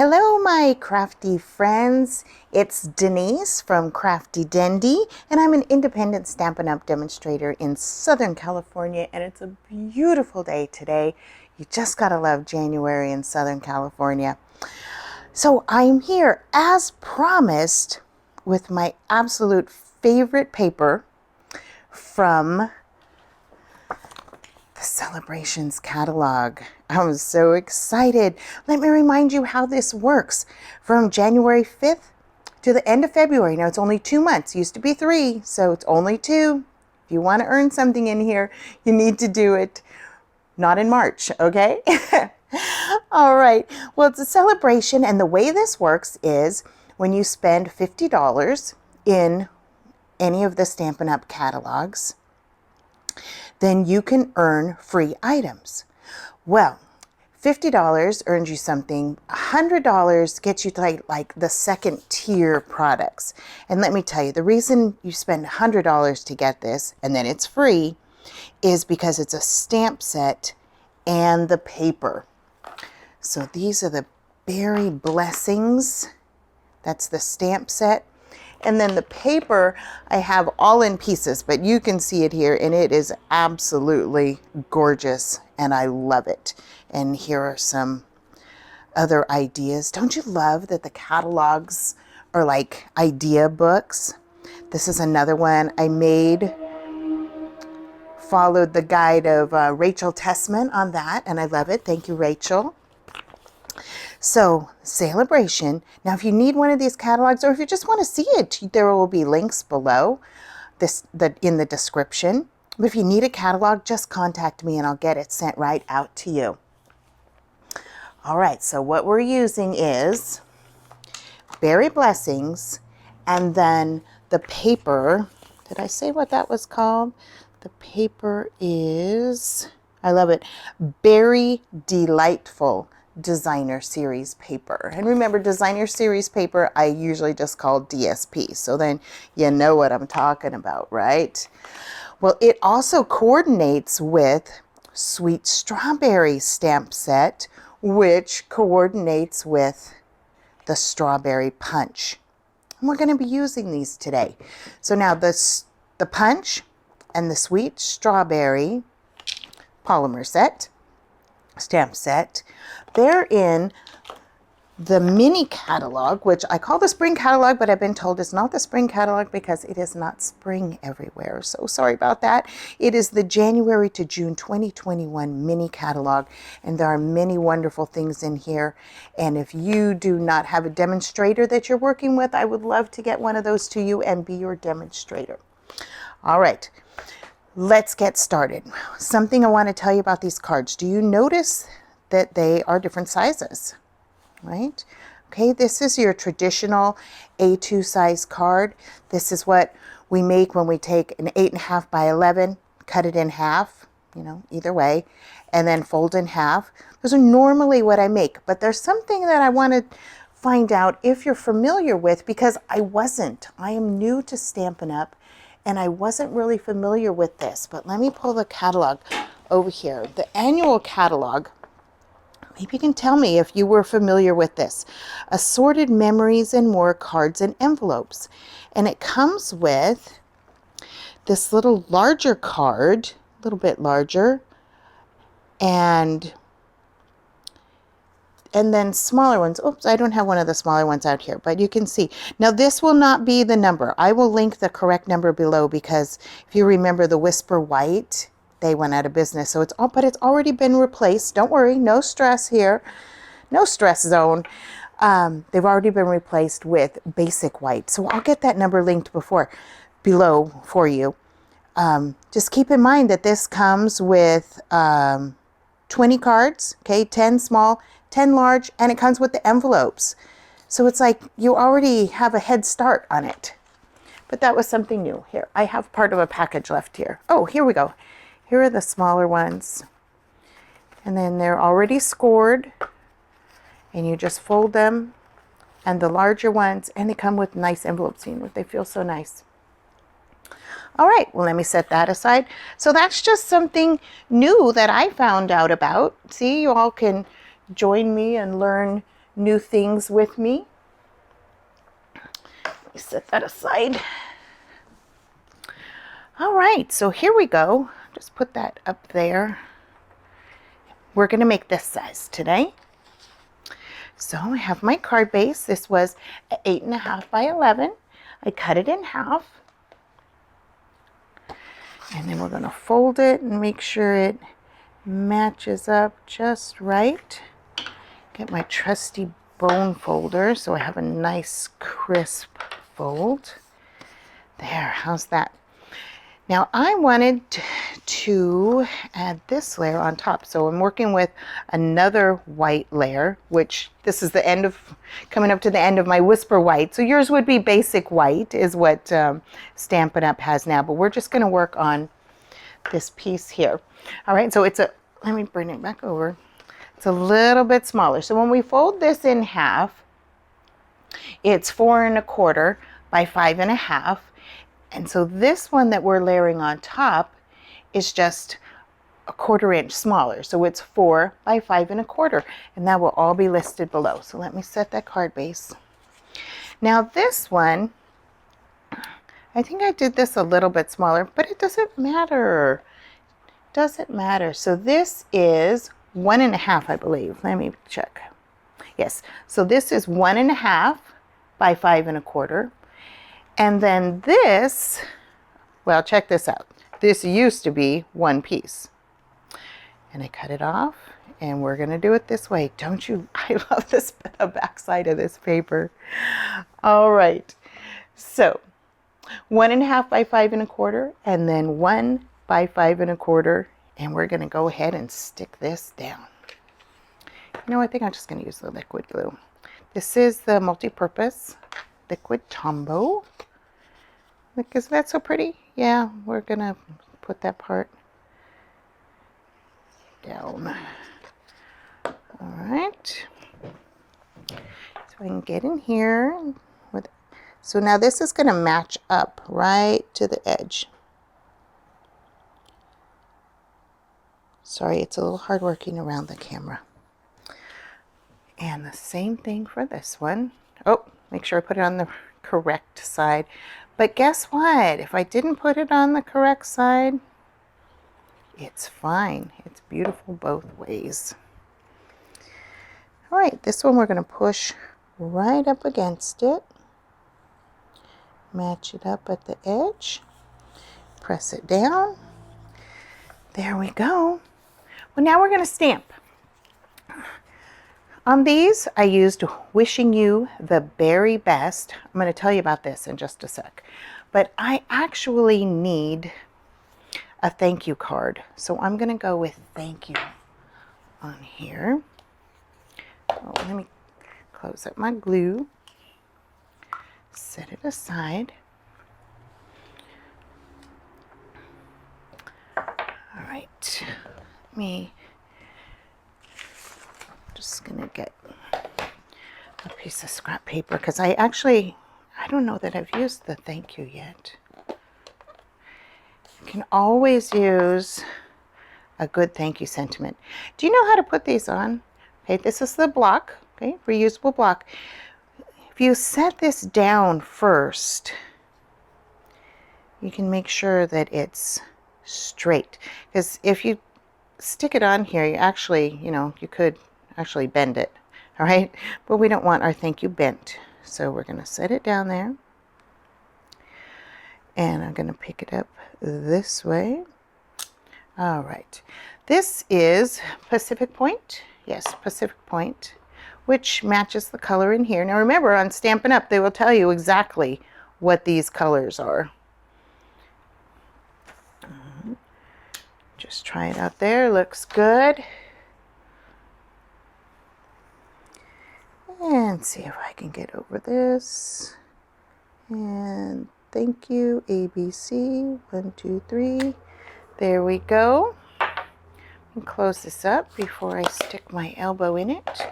Hello, my crafty friends. It's Denise from Crafty Dendy, and I'm an independent Stampin' Up! Demonstrator in Southern California, and it's a beautiful day today. You just gotta love January in Southern California. So I'm here, as promised, with my absolute favorite paper from the Celebrations catalog. I'm so excited. Let me remind you how this works. From January 5th to the end of February. Now it's only 2 months. Used to be 3, so it's only 2. If you want to earn something in here, you need to do it not in March, okay? All right. Well, it's a celebration, and the way this works is when you spend $50 in any of the Stampin' Up! Catalogs, then you can earn free items. Well, $50 earns you something. $100 gets you to like the second tier products. And let me tell you, the reason you spend $100 to get this, and then it's free, is because it's a stamp set and the paper. So these are the Berry Blessings. That's the stamp set. And then the paper I have all in pieces, but you can see it here, and it is absolutely gorgeous, and I love it. And here are some other ideas. Don't you love that the catalogs are like idea books? This is another one I made. Followed the guide of Rachel Tessman on that, and I love it. Thank you, Rachel. So, Celebration. Now, if you need one of these catalogs, or if you just want to see it, there will be links below in the description. But if you need a catalog, just contact me and I'll get it sent right out to you. All right, so what we're using is Berry Blessings, and then the paper. Did I say what that was called? The paper is, I love it, Berry Delightful Designer Series paper. And remember, Designer Series paper, I usually just call DSP. So then you know what I'm talking about, right? Well, it also coordinates with Sweet Strawberry stamp set, which coordinates with the Strawberry Punch. And we're going to be using these today. So now the Punch and the Sweet Strawberry polymer set, stamp set, they're in the mini catalog, which I call the spring catalog, but I've been told it's not the spring catalog because it is not spring everywhere. So sorry about that. It is the January to June 2021 mini catalog, and there are many wonderful things in here. And if you do not have a demonstrator that you're working with, I would love to get one of those to you and be your demonstrator. All right. Let's get started. Something I want to tell you about these cards. Do you notice that they are different sizes, right? Okay, this is your traditional A2 size card. This is what we make when we take an 8.5 by 11, cut it in half, either way, and then fold in half. Those are normally what I make, but there's something that I want to find out if you're familiar with, because I wasn't. I am new to Stampin' Up! And I wasn't really familiar with this, but let me pull the catalog over here. The annual catalog, maybe you can tell me if you were familiar with this. Assorted Memories and More Cards and Envelopes. And it comes with this little larger card, a little bit larger, and then smaller ones. Oops, I don't have one of the smaller ones out here, but you can see. Now this will not be the number. I will link the correct number below, because if you remember the Whisper White, they went out of business. So but it's already been replaced. Don't worry, no stress here. No stress zone. They've already been replaced with Basic White. So I'll get that number linked below for you. Just keep in mind that this comes with 20 cards, okay, 10 small, 10 large, and it comes with the envelopes. So it's like you already have a head start on it. But that was something new. Here, I have part of a package left here. Oh, here we go. Here are the smaller ones. And then they're already scored. And you just fold them. And the larger ones, and they come with nice envelopes. They feel so nice. All right, well, let me set that aside. So that's just something new that I found out about. See, you all can join me and learn new things with me. Let me set that aside. All right, so here we go. Just put that up there. We're going to make this size today. So I have my card base. This was 8.5 by 11. I cut it in half. And then we're going to fold it and make sure it matches up just right. Get my trusty bone folder so I have a nice crisp fold. There, how's that? Now I wanted to add this layer on top. So I'm working with another white layer, which this is the end of, coming up to the end of my Whisper White. So yours would be basic white is what Stampin' Up has now, but we're just going to work on this piece here. All right, so it's a, let me bring it back over. It's a little bit smaller. So when we fold this in half, it's 4.25 by 5.5. And so this one that we're layering on top is just 1/4 inch smaller. So it's 4 by 5.25, and that will all be listed below. So let me set that card base. Now this one, I think I did this a little bit smaller, but it doesn't matter. Doesn't matter. So this is 1.5, I believe. Let me check. Yes. So this is 1.5 by 5.25. And then this, well, check this out. This used to be one piece. And I cut it off, and we're going to do it this way. Don't you? I love this, the backside of this paper. All right. So 1.5 by 5.25, and then 1 by 5.25. And we're going to go ahead and stick this down. You know, I think I'm just going to use the liquid glue. This is the multi-purpose liquid Tombow. Look, isn't that so pretty? Yeah, we're gonna put that part down. All right. So I can get in here with. So now this is gonna match up right to the edge. Sorry, it's a little hard working around the camera. And the same thing for this one. Oh, make sure I put it on the correct side. But guess what? If I didn't put it on the correct side, it's fine. It's beautiful both ways. All right, this one we're going to push right up against it. Match it up at the edge. Press it down. There we go. Well, now we're going to stamp. On these, I used Wishing You the Very Best. I'm going to tell you about this in just a sec. But I actually need a thank you card. So I'm going to go with thank you on here. Oh, let me close up my glue. Set it aside. All right. Just going to get a piece of scrap paper because I don't know that I've used the thank you yet. You can always use a good thank you sentiment. Do you know how to put these on? Okay, this is the block, okay, reusable block. If you set this down first, you can make sure that it's straight. Because if you stick it on here, you actually, you could actually bend it. All right, but we don't want our thank you bent. So we're going to set it down there. And I'm going to pick it up this way. All right. This is Pacific Point. Yes, Pacific Point, which matches the color in here. Now remember, on Stampin' Up, they will tell you exactly what these colors are. Just try it out there. Looks good. And see if I can get over this. And thank you, ABC, 1, 2, 3. There we go. And close this up before I stick my elbow in it.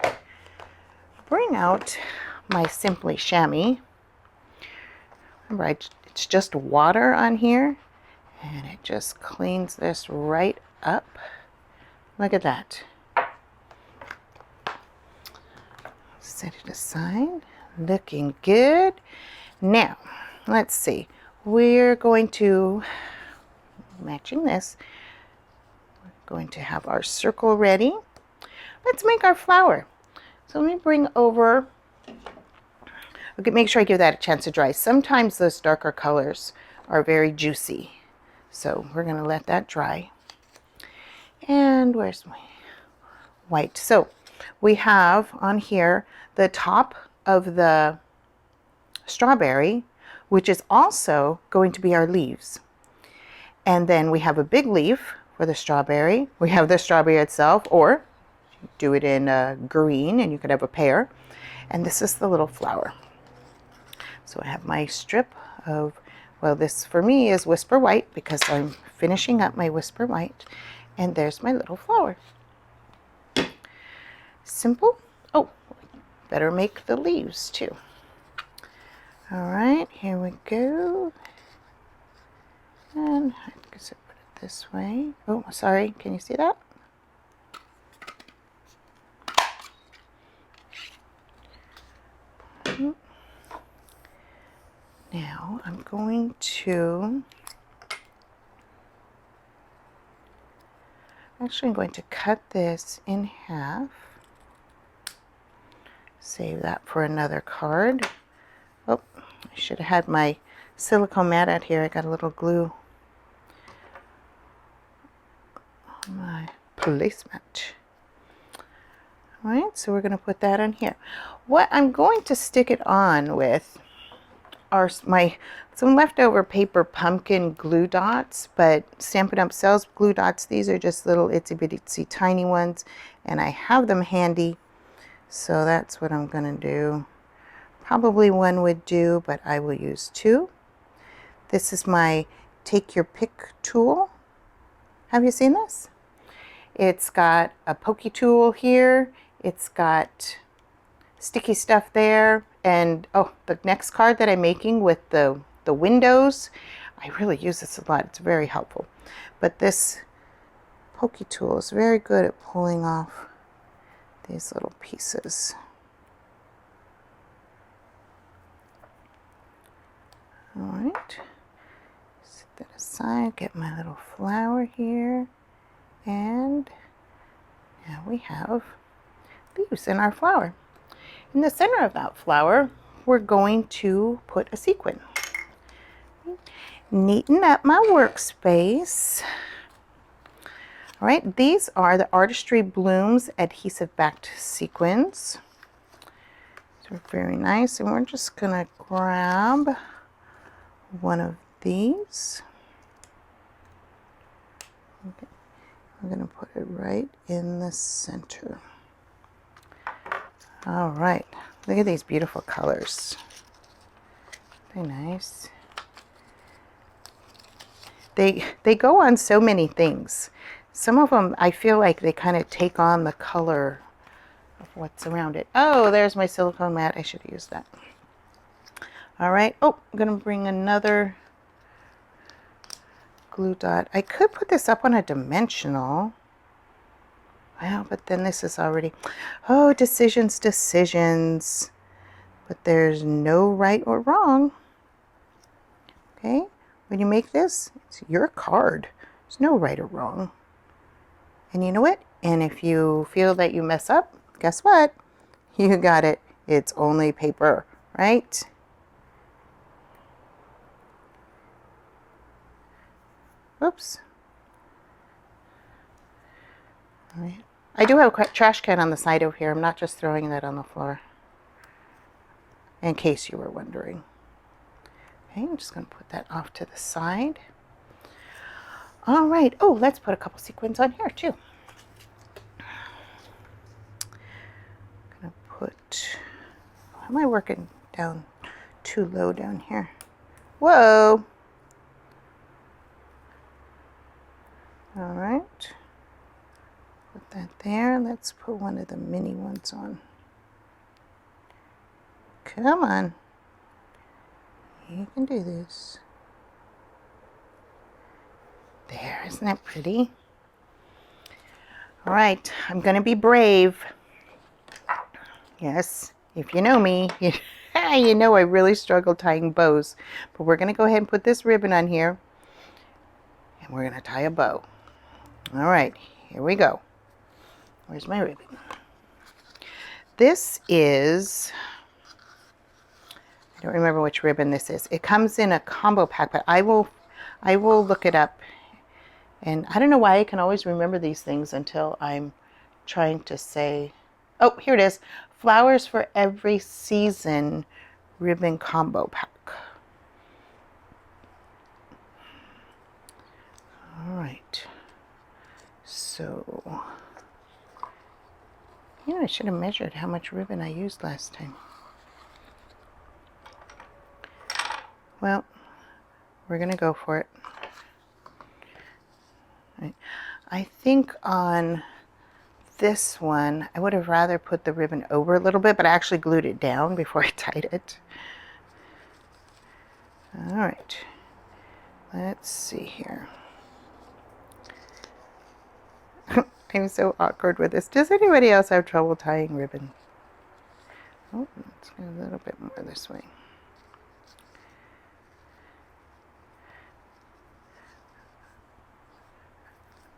Bring out my Simply Shammy. Remember, it's just water on here, and it just cleans this right up. Look at that. Set it aside. Looking good. Now, let's see. We're going to, matching this, we're going to have our circle ready. Let's make our flower. So let me bring over, okay, make sure I give that a chance to dry. Sometimes those darker colors are very juicy. So we're going to let that dry. And where's my white? So we have on here the top of the strawberry, which is also going to be our leaves. And then we have a big leaf for the strawberry. We have the strawberry itself, or do it in green and you could have a pear. And this is the little flower. So I have my strip of, well, this for me is Whisper White because I'm finishing up my Whisper White. And there's my little flower. Simple. Oh, better make the leaves too. All right, here we go. And I guess I put it this way. Oh, sorry, can you see that? Now I'm going to, actually I'm going to cut this in half. Save that for another card. Oh, I should have had my silicone mat out here. I got a little glue on my placemat. All right, so we're going to put that on here. What I'm going to stick it on with are some leftover paper pumpkin glue dots, but Stampin' Up sells glue dots. These are just little itsy bitsy tiny ones, and I have them handy, so that's what I'm going to do. Probably one would do, but I will use two. This is my Take Your Pick tool. Have you seen this? It's got a pokey tool here. It's got sticky stuff there. And oh, the next card that I'm making with the windows, I really use this a lot. It's very helpful. But this pokey tool is very good at pulling off these little pieces. All right, set that aside, get my little flower here, and now we have leaves in our flower. In the center of that flower, we're going to put a sequin. Neaten up my workspace. All right, these are the Artistry Blooms adhesive backed sequins. They're very nice, and we're just gonna grab one of these. Okay. I'm going to put it right in the center. All right, look at these beautiful colors. They're nice. They go on so many things. Some of them I feel like they kind of take on the color of what's around it. Oh, there's my silicone mat. I should have used that. All right. Oh, I'm going to bring another glue dot. I could put this up on a dimensional. Well, but then this is already, oh, decisions. But there's no right or wrong. Okay. When you make this, it's your card. There's no right or wrong. And you know what? And if you feel that you mess up, guess what? You got it. It's only paper, right? Oops. All right. I do have a trash can on the side over here. I'm not just throwing that on the floor, in case you were wondering. Okay, I'm just going to put that off to the side. All right. Oh, let's put a couple sequins on here too. I'm going to put, why am I working down too low down here? Whoa. All right, put that there. Let's put one of the mini ones on. Come on, you can do this. There, isn't that pretty? All right, I'm gonna be brave. Yes, if you know me, you know I really struggle tying bows. But we're going to go ahead and put this ribbon on here. And we're going to tie a bow. All right, here we go. Where's my ribbon? This is, I don't remember which ribbon this is. It comes in a combo pack, but I will look it up. And I don't know why I can always remember these things until I'm trying to say, oh, here it is. Flowers for Every Season ribbon combo pack. All right. So, I should have measured how much ribbon I used last time. Well, we're going to go for it. Right. I think on this one, I would have rather put the ribbon over a little bit, but I actually glued it down before I tied it. All right. Let's see here. I'm so awkward with this. Does anybody else have trouble tying ribbon? Oh, let's go a little bit more this way.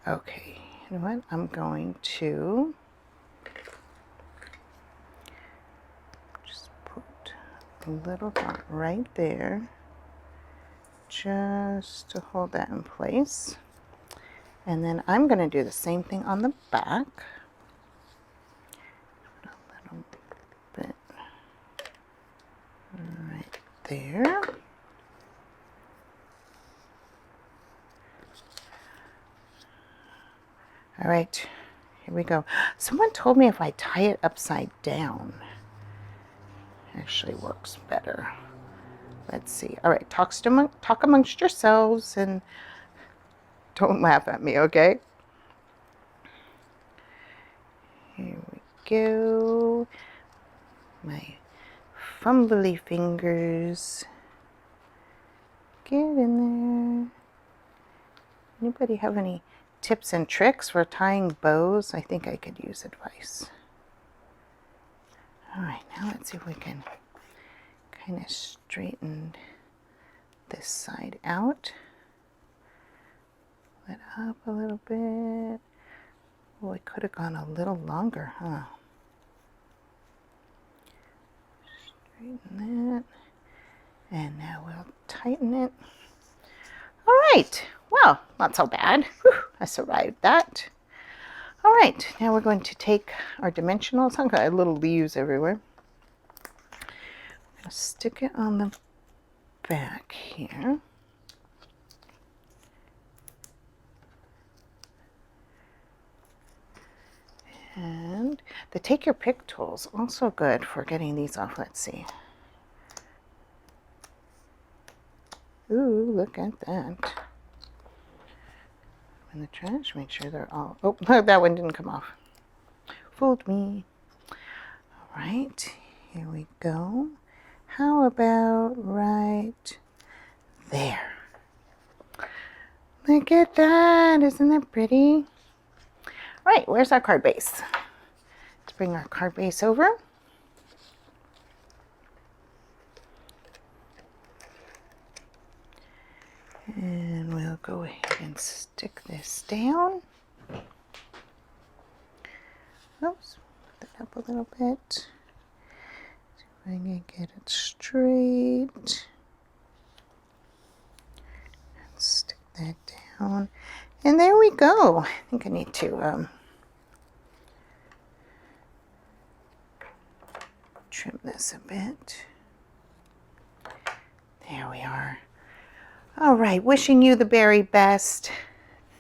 Okay, you know what? I'm going to just put a little dot right there just to hold that in place. And then I'm going to do the same thing on the back. Put a little bit right there. All right, here we go. Someone told me if I tie it upside down, it actually works better. Let's see. All right, talk amongst yourselves and don't laugh at me, okay? Here we go. My fumbly fingers. Get in there. Anybody have any tips and tricks for tying bows? I think I could use advice. All right, now let's see if we can kind of straighten this side out. It up a little bit. Oh, it could have gone a little longer, huh? Straighten that. And now we'll tighten it. All right. Well, not so bad. Whew, I survived that. All right. Now we're going to take our dimensionals. I've got little leaves everywhere. I'm going to stick it on the back here. And the Take Your Pick tool's also good for getting these off. Let's see. Ooh, look at that. In the trash, make sure they're all, oh, that one didn't come off. Fooled me. All right, here we go. How about right there? Look at that, isn't that pretty? All right, where's our card base? Let's bring our card base over. And we'll go ahead and stick this down. Oops, put that up a little bit. See if I can get it straight. And stick that down. And there we go. I think I need to trim this a bit. There we are. All right, wishing you the very best.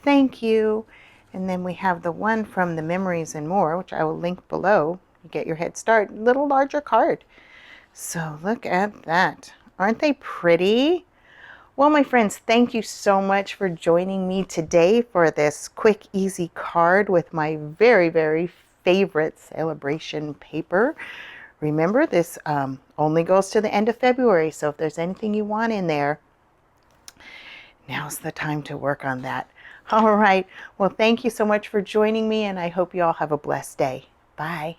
Thank you. And then we have the one from the Memories and More, which I will link below. You get your head start, little larger card. So look at that. Aren't they pretty? Well, my friends, thank you so much for joining me today for this quick, easy card with my very, very favorite SALE-a-bration paper. Remember, this only goes to the end of February, so if there's anything you want in there, now's the time to work on that. All right. Well, thank you so much for joining me, and I hope you all have a blessed day. Bye.